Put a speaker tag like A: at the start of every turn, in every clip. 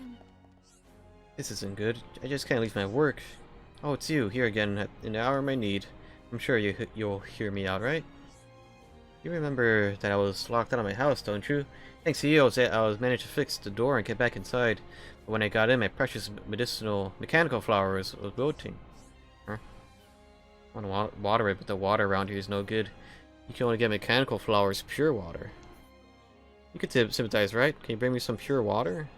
A: broken.
B: This isn't good. I just can't leave my work. Oh, it's you, here again, in the hour of my need. I'm sure you'll hear me out, right? You remember that I was locked out of my house, don't you? Thanks to you, I was managed to fix the door and get back inside. But when I got in, my precious mechanical flower was wilting. Huh? I want to water it, but the water around here is no good. You can only get mechanical flowers pure water. You could sympathize, right? Can you bring me some pure water?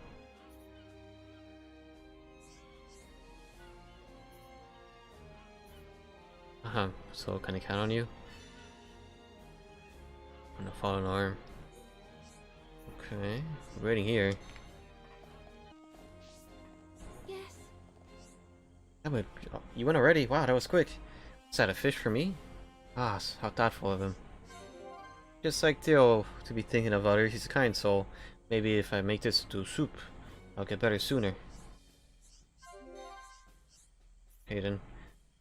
B: So can I count on you? On a fallen arm. Okay, I'm waiting here.
A: Yes.
B: You went already? Wow, that was quick. Is that a fish for me? Ah, how thoughtful of him. Just like Theo to be thinking of others, he's a kind soul. Maybe if I make this into soup, I'll get better sooner. Hayden,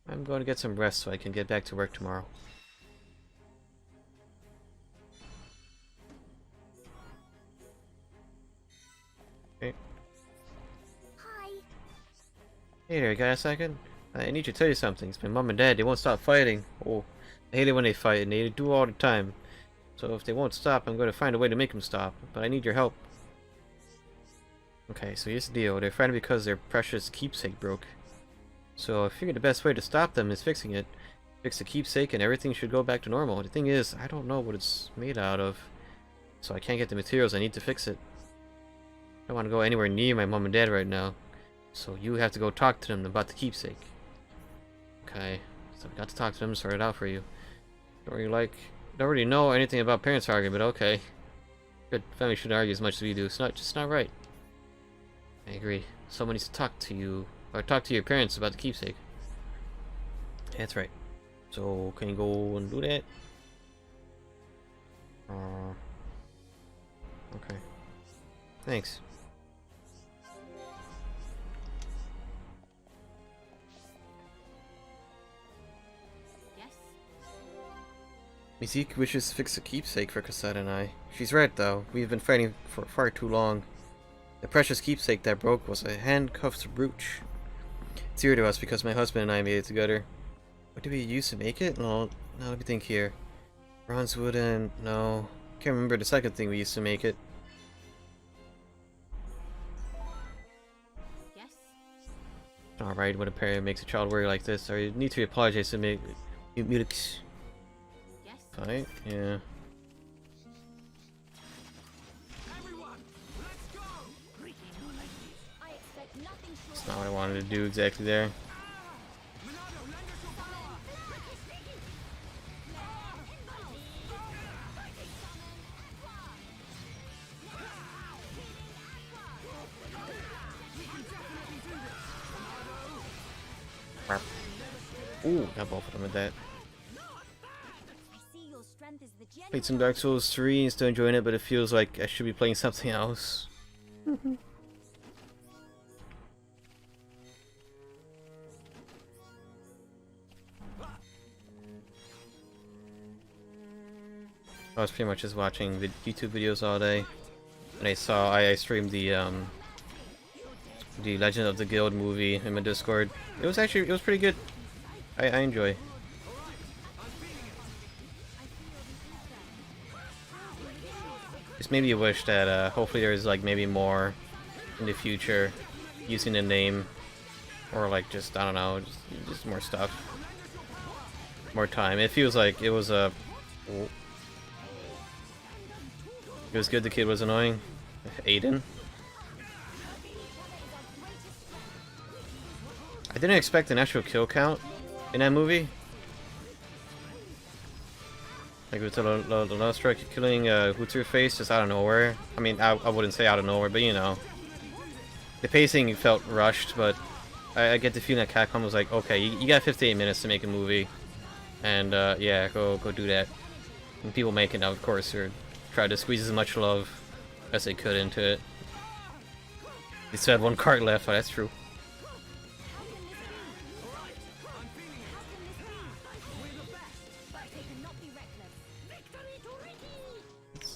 B: I'm going to get some rest so I can get back to work tomorrow. Okay.
A: Hi.
B: Hey there, you got a second? I need to tell you something. It's my mom and dad. They won't stop fighting. Oh, I hate it when they fight, and they do all the time. So if they won't stop, I'm going to find a way to make them stop. But I need your help. Okay, so here's the deal. They're fighting because their precious keepsake broke. So I figured the best way to stop them is fixing it. Fix the keepsake and everything should go back to normal. The thing is, I don't know what it's made out of. So I can't get the materials I need to fix it. I don't want to go anywhere near my mom and dad right now. So you have to go talk to them about the keepsake. Okay, so I got to talk to them and sort it out for you. Don't really know anything about parents arguing, but okay. Good family shouldn't argue as much as we do. It's just not right. I agree. Someone needs to talk to you, or talk to your parents about the keepsake. That's right. So can you go and do that? Okay. Thanks. Mizik wishes to fix a keepsake for Cassette and I. She's right though, we've been fighting for far too long. The precious keepsake that broke was a handcuffed brooch. It's dear to us because my husband and I made it together. What did we use to make it? No, let me think here. Bronze wooden, no. Can't remember the second thing we used to make it.
A: Yes.
B: Alright, when a parent makes a child worry like this, I need to apologize to make Mulix.
A: Yes.
B: Fight? Yeah. That's not what I wanted to do exactly there. Ooh, got both of them with that. Played some Dark Souls 3 and still enjoying it, but it feels like I should be playing something else. I was pretty much just watching YouTube videos all day, and I streamed the Legend of the Guild movie in my Discord. It was pretty good. I enjoy. Just maybe a wish that hopefully there's like maybe more in the future using the name, or like just I don't know, just more stuff, more time. It feels like it was a. It was good the kid was annoying. Aiden. I didn't expect an actual kill count in that movie. Like with the Nostra killing Hooter face just out of nowhere. I mean, I wouldn't say out of nowhere, but you know. The pacing felt rushed, but I get the feeling that Capcom was like, okay, you got 58 minutes to make a movie. And yeah, go do that. And people making it, of course, are tried to squeeze as much love as they could into it. They still had one card left, oh, that's true.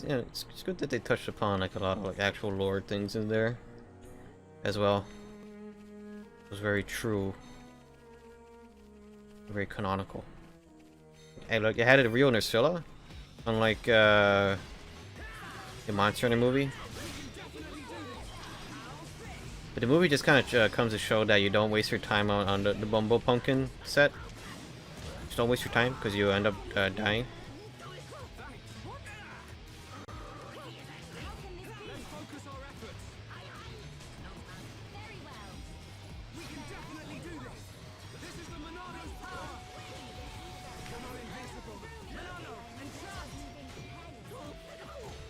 B: It's good that they touched upon like a lot of like actual lore things in there. as well. It was very true. Very canonical. Hey, look, it had a real Nursilla, unlike the Monster Hunter movie. But the movie just kind of comes to show that you don't waste your time on the Bumble Pumpkin set. Just don't waste your time, because you end up dying.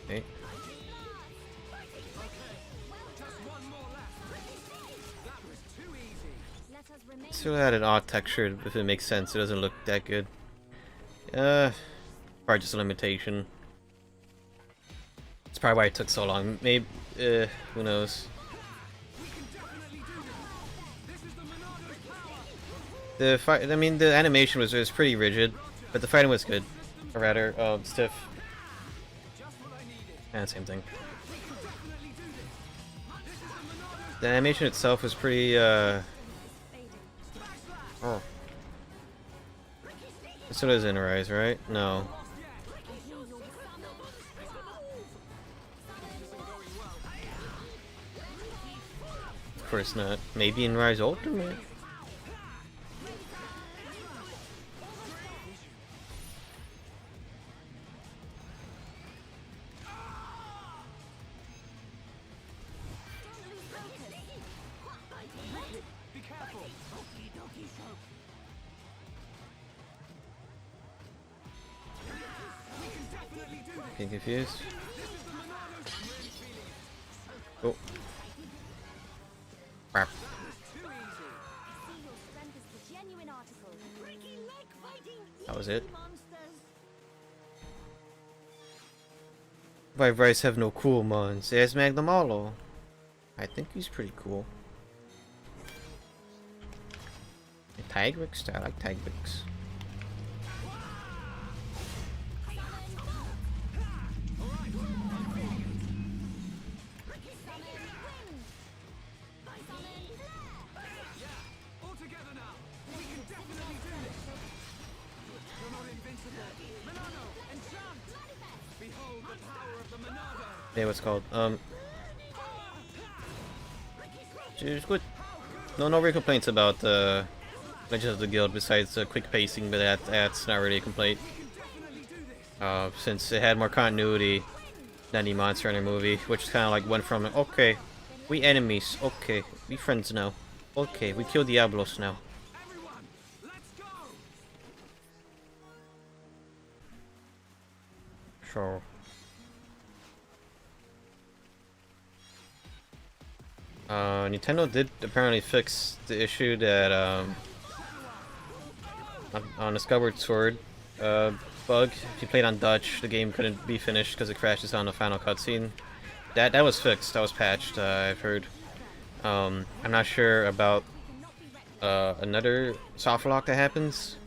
B: Okay. Still had an odd texture, if it makes sense. It doesn't look that good. Probably just a limitation. It's probably why it took so long. Maybe, who knows. The fight, I mean, the animation was pretty rigid, but the fighting was good. Or rather, stiff. And same thing. The animation itself was pretty, Oh. So does Rise, right? No. Of course not. Maybe in Rise Ultimate? Getting confused. Oh. Crap. That was it. Why Bryce have no cool mons? There's Magnamalo. I think he's pretty cool. Tigrix? I like Tigrix. Yeah, what's called? It's good. No real complaints about Legends of the Guild besides quick pacing, but that's not really a complaint. Since it had more continuity than the Monster Hunter movie, which kind of like went from okay, we enemies, okay, we friends now, okay, we kill Diablos now. Sure. Nintendo did apparently fix the issue that on the Skyward Sword bug. If you played on Dutch, the game couldn't be finished because it crashes on the final cutscene. That was fixed. That was patched. I've heard. I'm not sure about another soft lock that happens.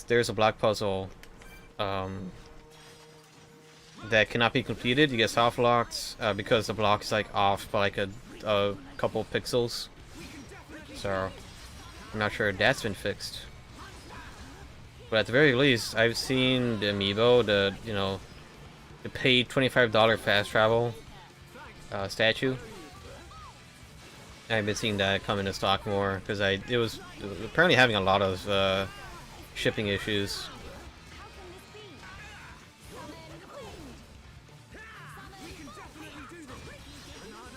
B: There's a block puzzle that cannot be completed. You get soft locked because the block is like off by like a couple pixels. So I'm not sure if that's been fixed. But at the very least, I've seen the amiibo, the paid $25 fast travel statue. I've been seeing that come into stock more because it was apparently having a lot of shipping issues.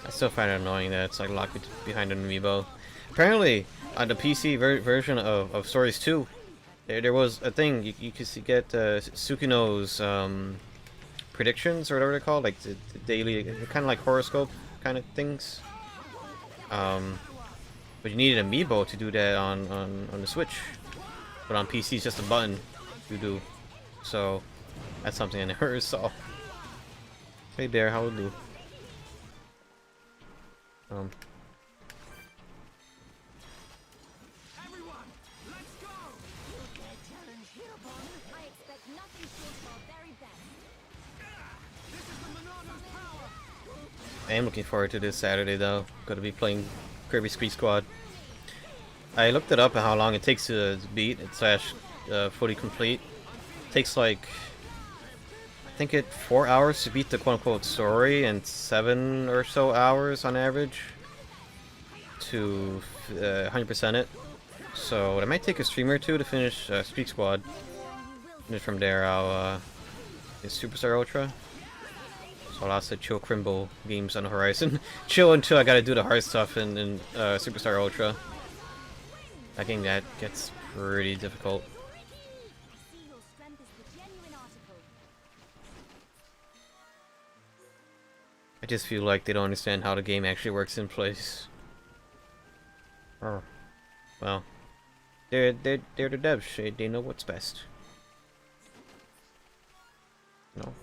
B: I still find it annoying that it's like locked behind an amiibo. Apparently, on the PC version of Stories 2, there was a thing you could get Sukino's predictions or whatever they're called, like the daily, kind of like horoscope kind of things. But you needed an amiibo to do that on the Switch, but on PC it's just a button to do. So that's something I never saw. Hey Bear, how would you? I am looking forward to this Saturday though. Gonna be playing Kirby Squeak Squad. I looked it up and how long it takes to beat it slash fully complete. It takes like I think 4 hours to beat the quote unquote story and 7 or so hours on average to 100% it. So I might take a stream or two to finish Squeak Squad. And then from there I'll get Superstar Ultra. So lots of chill Crimble games on the horizon. Chill until I gotta do the hard stuff in Superstar Ultra. That game that gets pretty difficult. I just feel like they don't understand how the game actually works in place. Oh, well, they're the devs. They know what's best. No.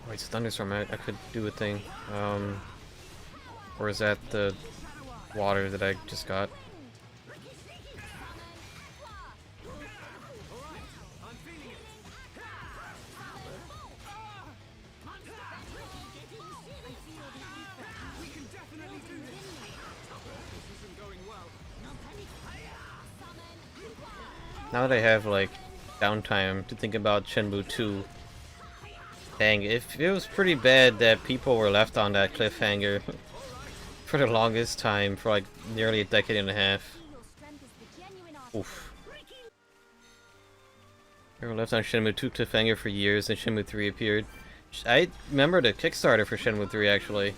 B: Oh, it's a thunderstorm. I could do a thing. Or is that the water that I just got? Now that I have like downtime to think about Shenmue 2. Dang, it was pretty bad that people were left on that cliffhanger for the longest time, for like nearly a decade and a half. Oof. They were left on Shenmue 2 cliffhanger for years, and Shenmue 3 appeared. I remember the Kickstarter for Shenmue 3 actually.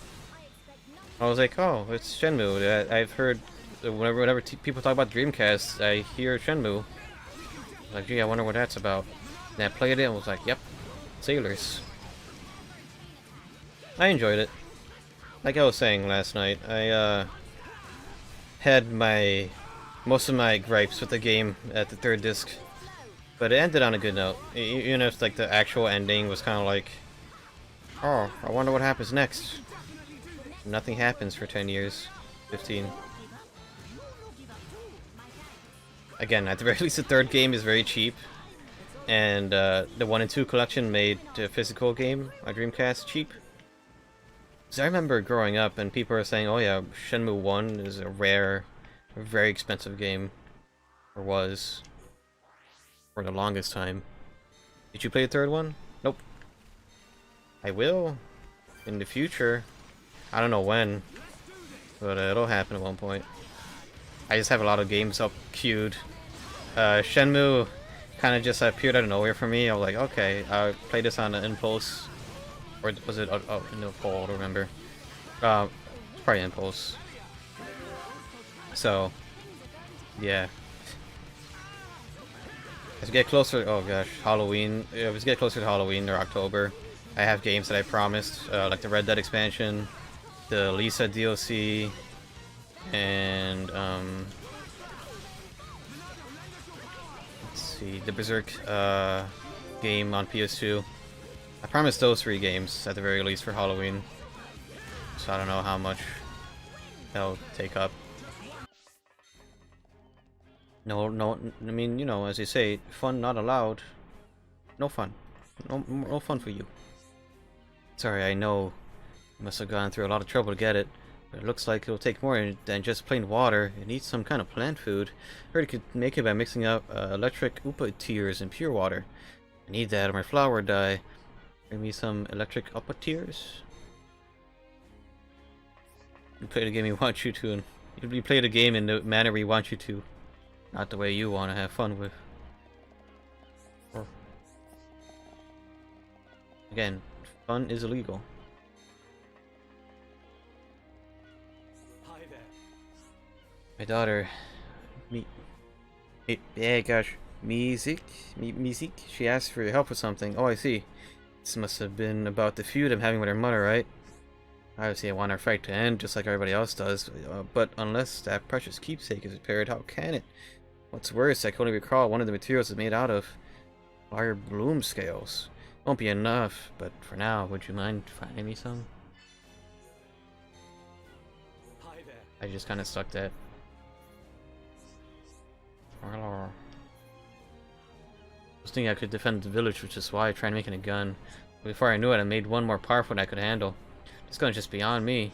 B: I was like, oh, it's Shenmue. I've heard whenever people talk about Dreamcast, I hear Shenmue. Like, gee, I wonder what that's about. And I played it and was like, yep, sailors. I enjoyed it. Like I was saying last night, I had most of my gripes with the game at the third disc, but it ended on a good note. Even if like the actual ending was kind of like, oh, I wonder what happens next. Nothing happens for 10 years, 15. Again, at the very least, the third game is very cheap, and the 1 and 2 collection made the physical game on Dreamcast cheap. So I remember growing up and people were saying, oh yeah, Shenmue 1 is a rare, very expensive game. Or was. For the longest time. Did you play the third one? Nope. I will. In the future. I don't know when. But it'll happen at one point. I just have a lot of games up queued. Shenmue kind of just appeared out of nowhere for me. I was like, okay, I'll play this on an impulse. Or was it in the poll? I don't remember. It's probably impulse. So, yeah. As we get closer, oh gosh, Halloween. As we get closer to Halloween or October, I have games that I promised, like the Red Dead expansion, the Lisa DLC, and let's see, the Berserk game on PS2. I promised those 3 games at the very least for Halloween, so I don't know how much they'll take up. No, I mean, you know, as you say, fun not allowed. No fun. No fun for you. Sorry, I know you must have gone through a lot of trouble to get it, but it looks like it'll take more than just plain water. It needs some kind of plant food. I heard it could make it by mixing up electric Upa tears and pure water. I need that or my flower would die. Bring me some electric Upa tears. You play the game we want you to, and you play the game in the manner we want you to. Not the way you want to have fun with. Again, fun is illegal.
C: Hi there.
B: My daughter, yeah, gosh, Mizik, she asked for your help with something. Oh, I see. This must have been about the feud I'm having with her mother, right? Obviously, I want our fight to end, just like everybody else does. But unless that precious keepsake is repaired, how can it? What's worse, I can only recall one of the materials is made out of fire bloom scales. Won't be enough, but for now, would you mind finding me some?
C: Hi there.
B: I just kind of stuck that. was thinking I could defend the village, which is why I tried making a gun. But before I knew it, I made one more powerful than I could handle. This gun's just beyond me.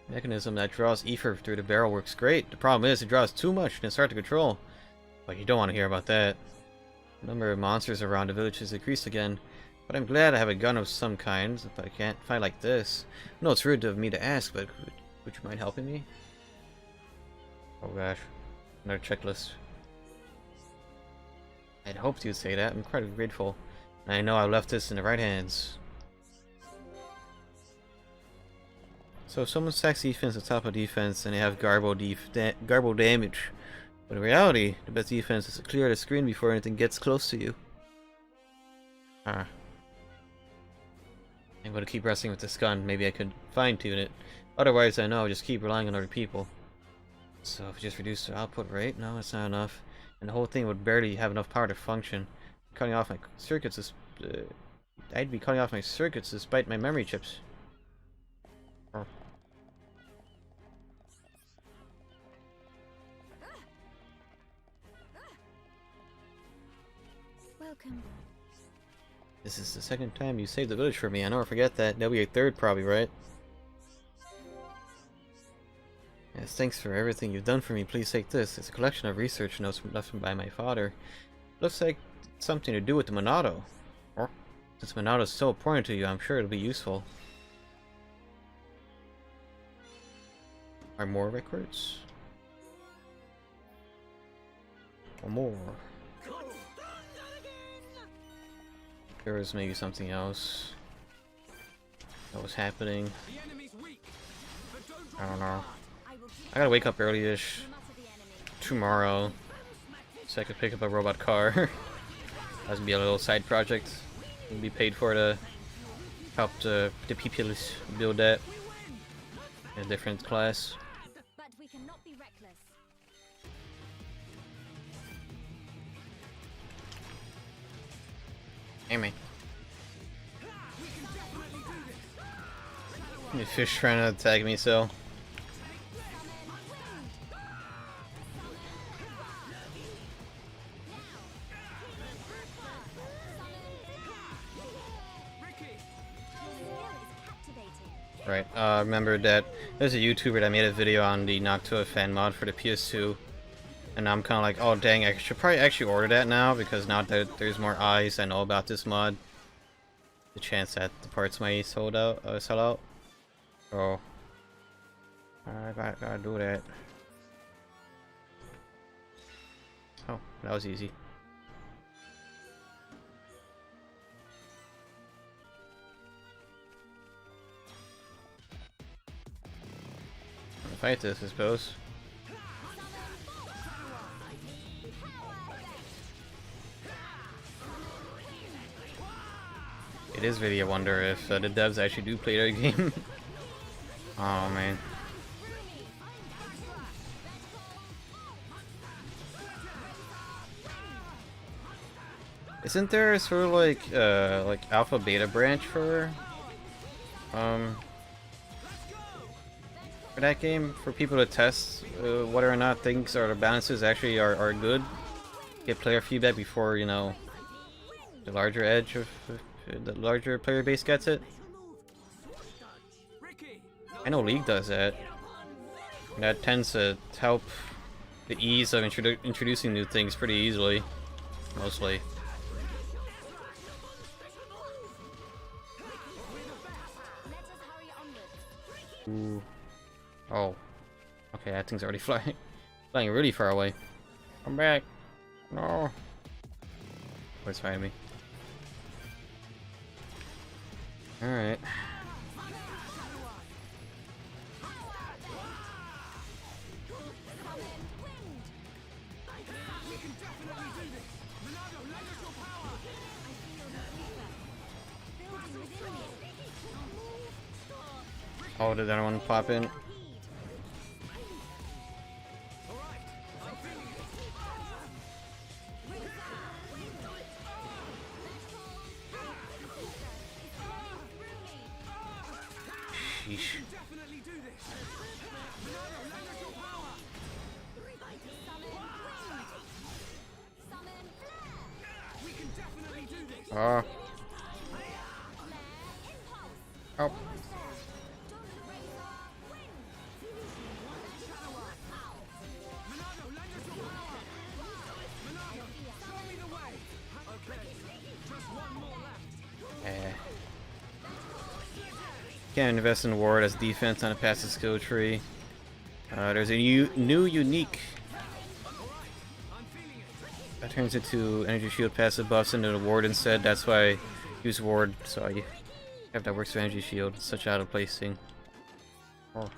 B: Mechanism that draws ether through the barrel works great. The problem is it draws too much and it's hard to control. But you don't want to hear about that. The number of monsters around the village has increased again. But I'm glad I have a gun of some kind, but I can't fight like this. No, it's rude of me to ask, but would you mind helping me? Oh gosh. Another checklist. I'd hoped you'd say that. I'm quite grateful. And I know I left this in the right hands. So if someone stacks defense on top of defense and they have garbo damage. But in reality, the best defense is to clear the screen before anything gets close to you. I'm going to keep wrestling with this gun. Maybe I could fine-tune it. Otherwise, I know I'll just keep relying on other people. So if we just reduce the output rate, no, it's not enough. And the whole thing would barely have enough power to function. Cutting off my circuits is... I'd be cutting off my circuits despite my memory chips.
A: Welcome.
B: This is the second time you saved the village for me. I never forget that. That'll be your third probably, right? Yes, thanks for everything you've done for me. Please take this. It's a collection of research notes left by my father. Looks like it's something to do with the Monado. Since Monado is so important to you, I'm sure it'll be useful. Are more records? Or more? There was maybe something else that was happening. I don't know. I gotta wake up early-ish tomorrow so I could pick up a robot car. That's gonna be a little side project. I'll be paid for to help the people build that in a different class.
A: But we cannot be reckless.
B: Hey man. The fish trying to attack me, so. Right, remember that there's a YouTuber that made a video on the Noctua fan mod for the PS2. And I'm kind of like, oh dang, I should probably actually order that now, because now that there's more eyes I know about this mod, the chance that the parts might sell out. So, I gotta do that. Oh, that was easy. I'm gonna fight this, I suppose. It is really a wonder if the devs actually do play their game. Oh man. Isn't there a sort of like alpha beta branch for that game for people to test whether or not things or the balances actually are good? Get player feedback before, you know, the larger edge of the larger player base gets it. I know League does that. And that tends to help the ease of introducing new things pretty easily, mostly. Ooh. Oh. Okay, that thing's already flying. Flying really far away. Come back. No. Where's fighting me? Alright. Oh, did anyone pop in? Sheesh. Oh. Oh. Can't invest in ward as defense on a passive skill tree. There's a new unique that turns into energy shield passive buffs into the ward instead. That's why I use ward, so I have that works for energy shield. Such out of place thing. Oh.